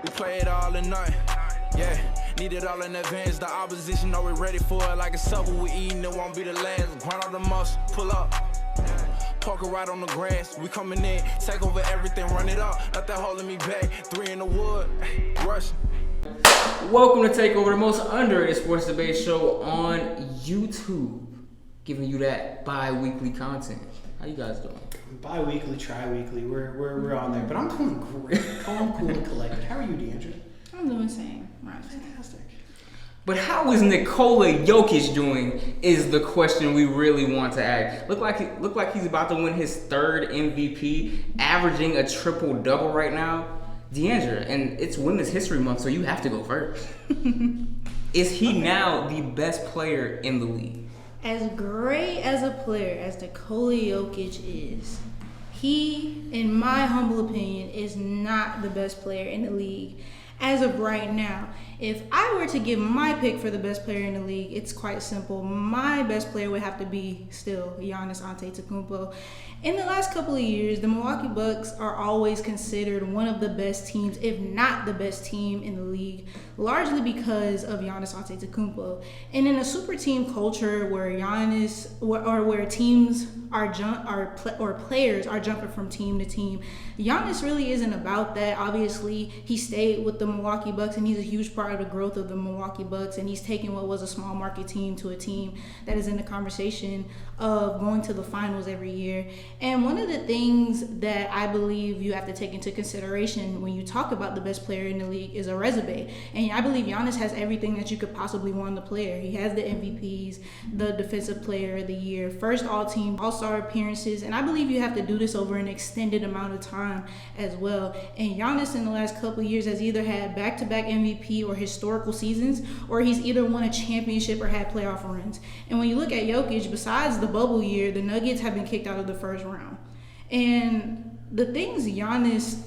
We play it all in night. Yeah, need it all in advance. The opposition know we're ready for it. Like a supper we eating, it won't be the last. Grind all the muscle, pull up. Parker right on the grass. We coming in, take over everything, run it up. Not that holding me back. 3 in the wood, rushing. Welcome to Takeover, the most underrated sports debate show on YouTube. Giving you that bi-weekly content. How you guys doing? Bi-weekly, tri-weekly, we're on there. But I'm doing great. Calm, cool, and collected. How are you, Deandra? I'm doing the same. Right. Fantastic. But how is Nikola Jokic doing is the question we really want to ask. Look like he's about to win his 3rd MVP, averaging a triple-double right now. Deandra, and it's Women's History Month, so you have to go first. Is he now the best player in the league? As great as a player as Nikola Jokic is, he, in my humble opinion, is not the best player in the league as of right now. If I were to give my pick for the best player in the league, it's quite simple. My best player would have to be still Giannis Antetokounmpo. In the last couple of years, the Milwaukee Bucks are always considered one of the best teams, if not the best team in the league, largely because of Giannis Antetokounmpo. And in a super team culture where where teams are players are jumping from team to team, Giannis really isn't about that. Obviously, he stayed with the Milwaukee Bucks, and he's a huge part of the growth of the Milwaukee Bucks, and he's taken what was a small market team to a team that is in the conversation of going to the finals every year. And one of the things that I believe you have to take into consideration when you talk about the best player in the league is a resume. And I believe Giannis has everything that you could possibly want in a player. He has the MVPs, the Defensive Player of the Year, first all-team, all-star appearances, and I believe you have to do this over an extended amount of time as well. And Giannis in the last couple of years has either had back-to-back MVP or historical seasons, or he's either won a championship or had playoff runs. And when you look at Jokic, besides the bubble year, the Nuggets have been kicked out of the first round. And the things Giannis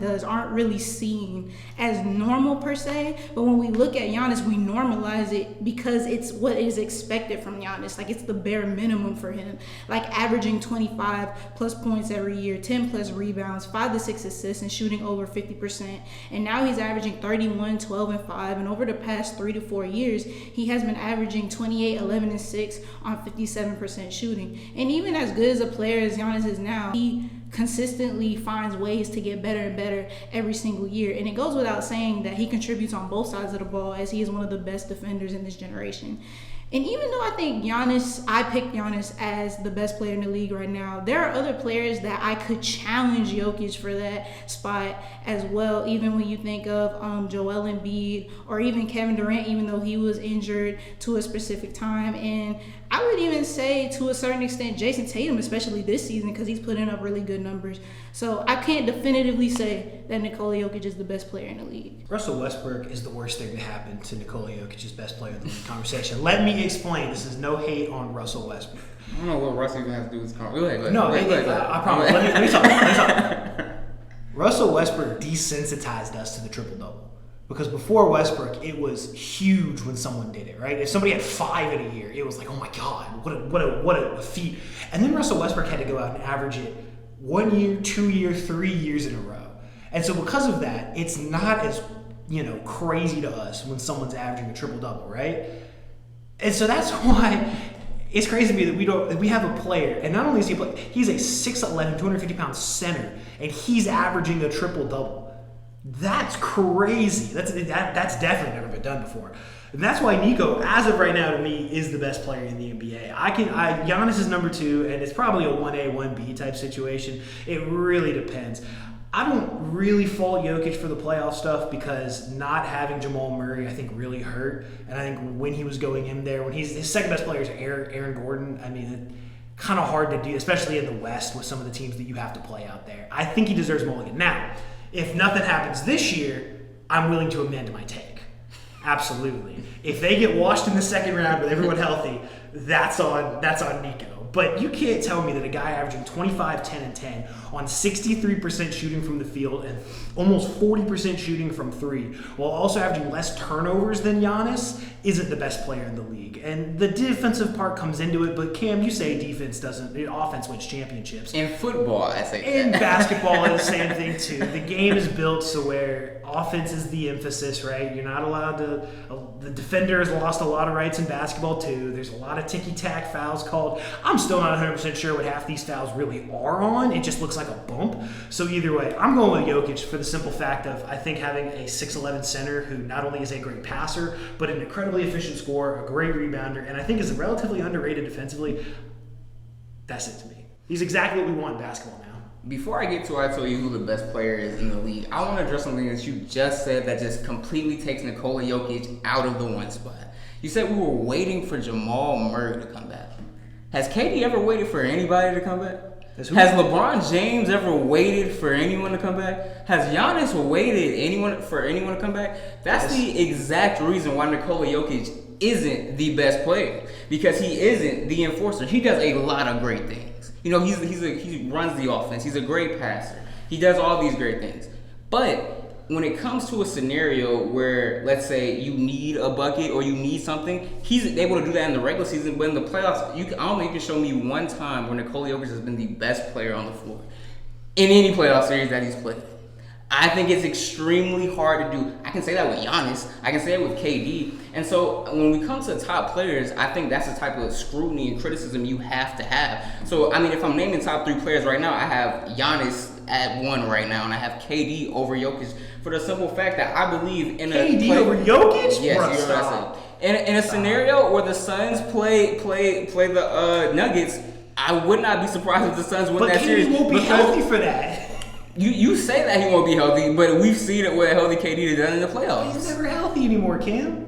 does aren't really seen as normal per se, but when we look at Giannis, we normalize it because it's what is expected from Giannis. Like, it's the bare minimum for him. Like averaging 25 plus points every year, 10 plus rebounds, 5 to 6 assists, and shooting over 50%. And now he's averaging 31, 12, and 5. And over the past 3 to 4 years, he has been averaging 28, 11, and 6 on 57% shooting. And even as good as a player as Giannis is now, he consistently finds ways to get better and better every single year. And it goes without saying that he contributes on both sides of the ball, as he is one of the best defenders in this generation. And even though I think I picked Giannis as the best player in the league right now, there are other players that I could challenge Jokic for that spot as well, even when you think of Joel Embiid or even Kevin Durant, even though he was injured to a specific time. And I would even say, to a certain extent, Jason Tatum, especially this season, because he's putting up really good numbers. So I can't definitively say that Nikola Jokic is the best player in the league. Russell Westbrook is the worst thing to happen to Nikola Jokic's best player in the league conversation. Let me explain. This is no hate on Russell Westbrook. I don't know what Russell even has to do with this conversation. Go ahead. No, I promise. Let me talk. Russell Westbrook desensitized us to the triple-double. Because before Westbrook, it was huge when someone did it, right? If somebody had 5 in a year, it was like, oh my God, what a feat. And then Russell Westbrook had to go out and average it 1 year, 2 year, 3 years in a row. And so because of that, it's not as, crazy to us when someone's averaging a triple-double, right? And so that's why it's crazy to me that we have a player, and not only is he's a 6'11", 250-pound center, and he's averaging a triple-double. That's crazy. That's definitely never been done before. And that's why Nico, as of right now, to me, is the best player in the NBA. Giannis is number 2, and it's probably a 1A, 1B type situation. It really depends. I don't really fault Jokic for the playoff stuff because not having Jamal Murray, I think, really hurt. And I think when he was going in there, when his second best player is Aaron Gordon, I mean, kind of hard to do, especially in the West with some of the teams that you have to play out there. I think he deserves mulligan. Now, if nothing happens this year, I'm willing to amend my take. Absolutely. If they get washed in the second round with everyone healthy, that's on Nico. But you can't tell me that a guy averaging 25, 10, and 10 on 63% shooting from the field and almost 40% shooting from three, while also averaging less turnovers than Giannis, isn't the best player in the league. And the defensive part comes into it, but Cam, you say offense wins championships. In football, I say In that. basketball, it's the same thing too. The game is built so where offense is the emphasis, right? You're not allowed to. The defender has lost a lot of rights in basketball too. There's a lot of ticky-tack fouls called. I'm still not 100% sure what half these fouls really are on. It just looks like a bump. So either way, I'm going with Jokic for the simple fact of I think having a 6'11 center who not only is a great passer, but an incredibly efficient scorer, a great rebounder, and I think is relatively underrated defensively. That's it to me. He's exactly what we want in basketball now. Before I get to I tell you who the best player is in the league, I want to address something that you just said that just completely takes Nikola Jokic out of the one spot. You said we were waiting for Jamal Murray to come back. Has KD ever waited for anybody to come back? Has LeBron James ever waited for anyone to come back? Has Giannis waited for anyone to come back? That's the exact reason why Nikola Jokic isn't the best player, because he isn't the enforcer. He does a lot of great things. You know, he runs the offense. He's a great passer. He does all these great things. But when it comes to a scenario where, let's say, you need a bucket or you need something, he's able to do that in the regular season. But in the playoffs, I don't think you can show me one time where Nikola Jokic has been the best player on the floor in any playoff series that he's played. I think it's extremely hard to do. I can say that with Giannis. I can say it with KD. And so when we come to top players, I think that's the type of scrutiny and criticism you have to have. So, I mean, if I'm naming top three players right now, I have Giannis at 1 right now, and I have KD over Jokic for the simple fact that I believe in KD over Jokic? Yes, you know what I said. In a scenario where the Suns play the Nuggets, I would not be surprised if the Suns win that series. But KD won't be healthy for that. You say that he won't be healthy, but we've seen it what healthy KD has done in the playoffs. He's never healthy anymore, Cam.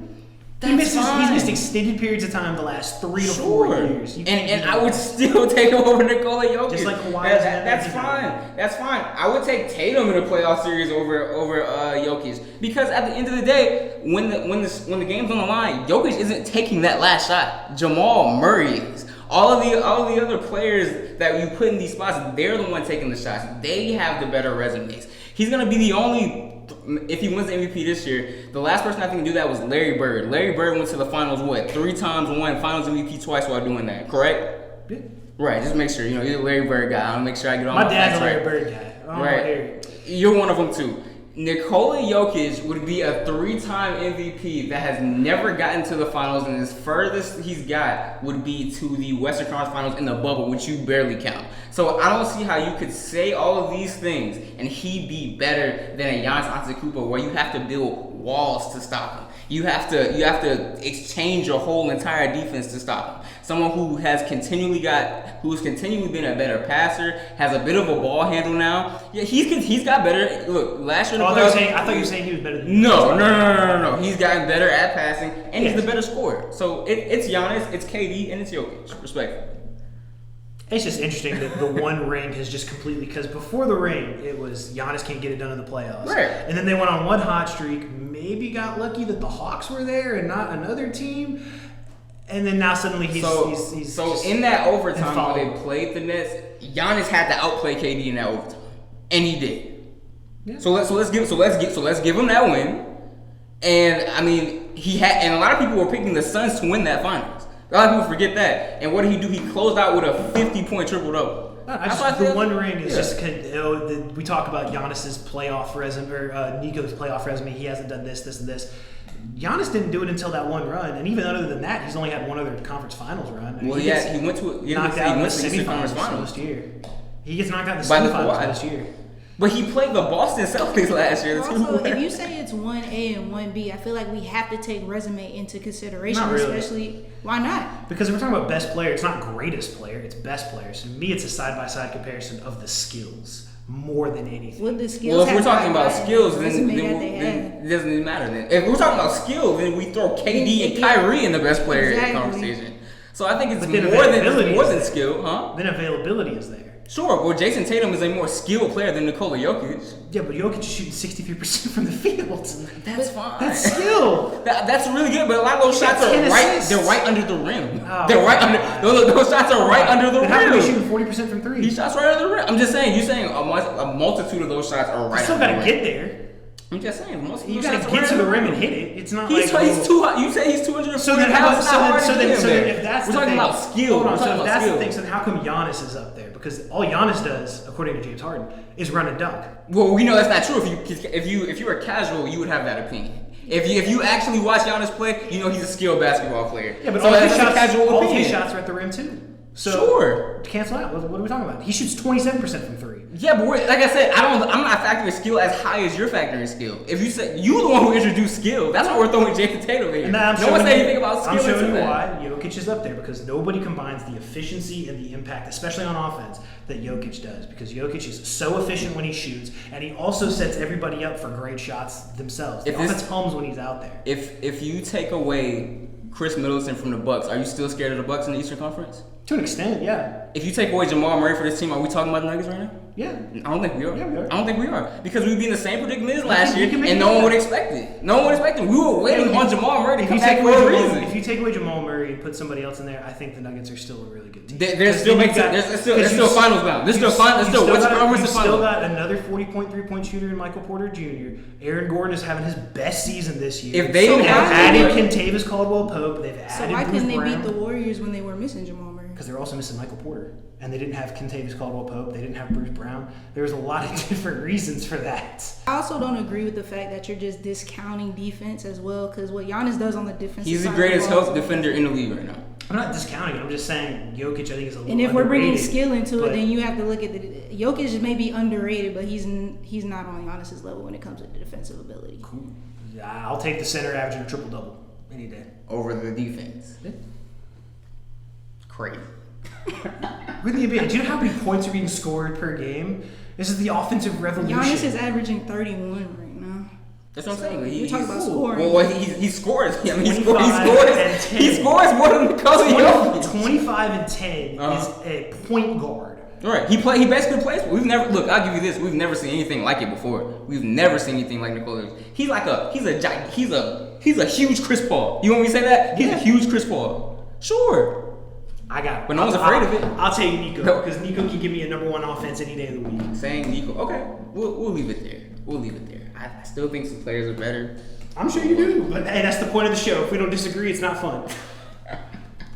He's missed extended periods of time the last 3 to 4 years. And I would still take him over Nikola Jokic. Just like Kawhi. That's fine. That's fine. I would take Tatum in a playoff series over Jokic, because at the end of the day, when the game's on the line, Jokic isn't taking that last shot. Jamal Murray is. All of the other players that you put in these spots, they're the one taking the shots. They have the better resumes. He's gonna be the only. If he wins the MVP this year, the last person I think to do that was Larry Bird. Larry Bird went to the finals 3 times, won Finals MVP twice while doing that. Correct? Yeah. Right. Just make sure you're a Larry Bird guy. I'll make sure I get all my dad's facts a Larry right. Bird guy. Right. You're one of them too. Nikola Jokic would be a 3-time MVP that has never gotten to the finals, and his furthest he's got would be to the Western Conference Finals in the bubble, which you barely count. So I don't see how you could say all of these things and he be better than a Giannis Antetokounmpo, where you have to build walls to stop him. You have to exchange your whole entire defense to stop him. Someone who has continually been a better passer, has a bit of a ball handle now. Yeah, he's got better. Look, last year. I thought you were saying he was better than No. He's gotten better at passing, and he's the better scorer. So it's Giannis, it's KD, and it's Jokic. Respectfully. It's just interesting that the one ring has just completely, because before the ring, it was Giannis can't get it done in the playoffs. Right. And then they went on one hot streak, maybe got lucky that the Hawks were there and not another team. And then now suddenly he's in that overtime where they played the Nets, Giannis had to outplay KD in that overtime. And he did. Yeah. So let's give him that win. And I mean, and a lot of people were picking the Suns to win that finals. A lot of people forget that. And what did he do? He closed out with a 50-point triple-double. The one ring is just, we talk about Giannis's playoff resume, or Nico's playoff resume. He hasn't done this, and this. Giannis didn't do it until that one run, and even other than that, he's only had one other conference finals run. Well, he went to knocked out in the semifinals last year. He gets knocked out in the semifinals last year. But he played the Boston Celtics last year. Also, if you say it's 1A and 1B, I feel like we have to take resume into consideration, especially. Why not? Because if we're talking about best player, it's not greatest player, it's best player. So to me, it's a side-by-side comparison of the skills more than anything. What the skills? Well, if we're talking about skills, then it doesn't even matter. Then if we're talking about skill, then we throw KD and Kyrie in the best player conversation. So I think it's more than skill, huh? Then availability is there. Sure, well, Jason Tatum is a more skilled player than Nikola Jokic. Yeah, but Jokic is shooting 63% from the field. That's fine. That's skill. That's really good, but a lot of those shots are 10 right. assists. They're right under the rim. Oh, they're right under. Those shots are right under the Then how rim. come he's shooting 40% from three? He shots right under the rim. I'm just saying. You're saying a multitude of those shots are right. You still under gotta the get rim. there. I'm just saying. Most of You those gotta shots get are to the right rim under and the hit rim. it. It's not He's like too hot. You say he's 240 So then how pounds. It's not hard to get him there. if that's We're the talking thing, about skill. Hold on, We're so talking if about that's skill. the thing, so then how come Giannis is up there? Because all Giannis does, according to James Harden, is run and dunk. Well, we know that's not true. If you were casual, you would have that opinion. If you actually watch Giannis play, you know he's a skilled basketball player. Yeah, but so all that's his a shots, casual all of opinion. his shots are at the rim too. So Sure. cancel out. What are we talking about? He shoots 27% from three. Yeah, but like I said, I'm not factoring skill as high as you're factoring skill. If you said you the one who introduced skill, that's why we're throwing Jason Tatum in. And No one said anything about skill. I'm showing into you that. why Jokic is up there, because nobody combines the efficiency and the impact, especially on offense, that Jokic does. Because Jokic is so efficient when he shoots, and he also sets everybody up for great shots themselves. The offense hums when he's out there. If you take away Chris Middleton from the Bucks, are you still scared of the Bucks in the Eastern Conference? To an extent, yeah. If you take away Jamal Murray for this team, are we talking about the Nuggets right now? Yeah. I don't think we are. Yeah, we are. I don't think we are. Because we'd be in the same predicament as last you year, can make and it no one happen. would expect it. No one would expect it. We were waiting on Jamal Murray to come back If for a reason. you take away Jamal Murray and put somebody else in there, I think the Nuggets are still a really good team. There's still finals bound. There's still Western You've Conference still finals. got another 40-point three-point shooter in Michael Porter Jr. Aaron Gordon is having his best season this year. If they they've have- added Kentavious Caldwell-Pope, they've So added why Bruce couldn't they Brown. beat the Warriors when they were missing Jamal Murray? Because they're also missing Michael Porter. And they didn't have Kentavious Caldwell-Pope. They didn't have Bruce Brown. There was a lot of different reasons for that. I also don't agree with the fact that you're just discounting defense as well, because what Giannis does on the defensive He's the side greatest of the ball- health defender in the league right now. I'm not discounting it. I'm just saying Jokic, I think, is a little And if we're bringing underrated, skill into it, but- then you have to look at the Jokic may be underrated, but he's not on Giannis's level when it comes to the defensive ability. Cool. Yeah, I'll take the center averaging a triple-double any day. Over the defense. Yeah. Crazy. Really, do you know how many points are being scored per game? This is the offensive revolution. Giannis is averaging 31 right now. That's what I'm saying. We're talking about scoring. Well, he scores. I mean, he 25 and 10. He scores more than Nikola Jokic. 25 and 10 is a point guard. Right. He basically plays. I'll give you this. We've never seen anything like it before. We've never seen anything like Nikola Jokic. He's a huge Chris Paul. You want me to say that? He's a huge Chris Paul. Sure. I got it. But no one's afraid of it. I'll take Nico, No. because Nico can give me a #1 offense any day of the week. Saying Nico. Okay. We'll leave it there. I still think some players are better. I'm sure you do, but hey, that's the point of the show. If we don't disagree, it's not fun.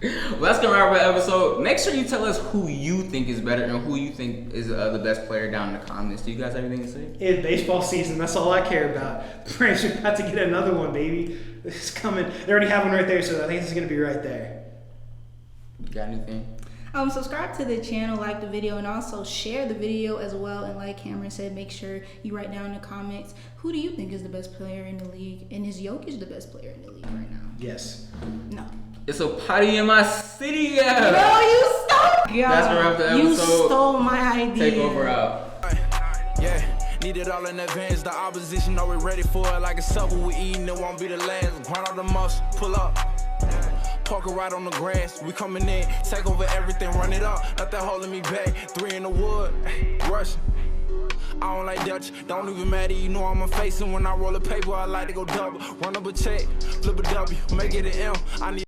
Well, that's gonna wrap up the episode. Make sure you tell us who you think is better and who you think is the best player down in the comments. Do you guys have anything to say? It's baseball season. That's all I care about. The Braves are about to get another one, baby. It's coming. They already have one right there, so I think this is going to be right there. You got anything? Subscribe to the channel, like the video, and also share the video as well. And like Cameron said, make sure you write down in the comments, who do you think is the best player in the league? And is Jokic the best player in the league right now? Yes. No. It's a party in my city. No, you stole. That's gonna wrap the episode. You stole my idea. Takeover out. Yeah, need it all in advance. The opposition already ready for it. Like a supper we eating, it won't be the last. Grind out the muscle, pull up. Park it right on the grass. We coming in, take over everything, run it up. Nothing holding me back. 3 in the wood, rushing. I don't like Dutch, don't even matter, you know I'm a face. And when I roll a paper, I like to go double. Run up a check, flip a W, make it an M. I need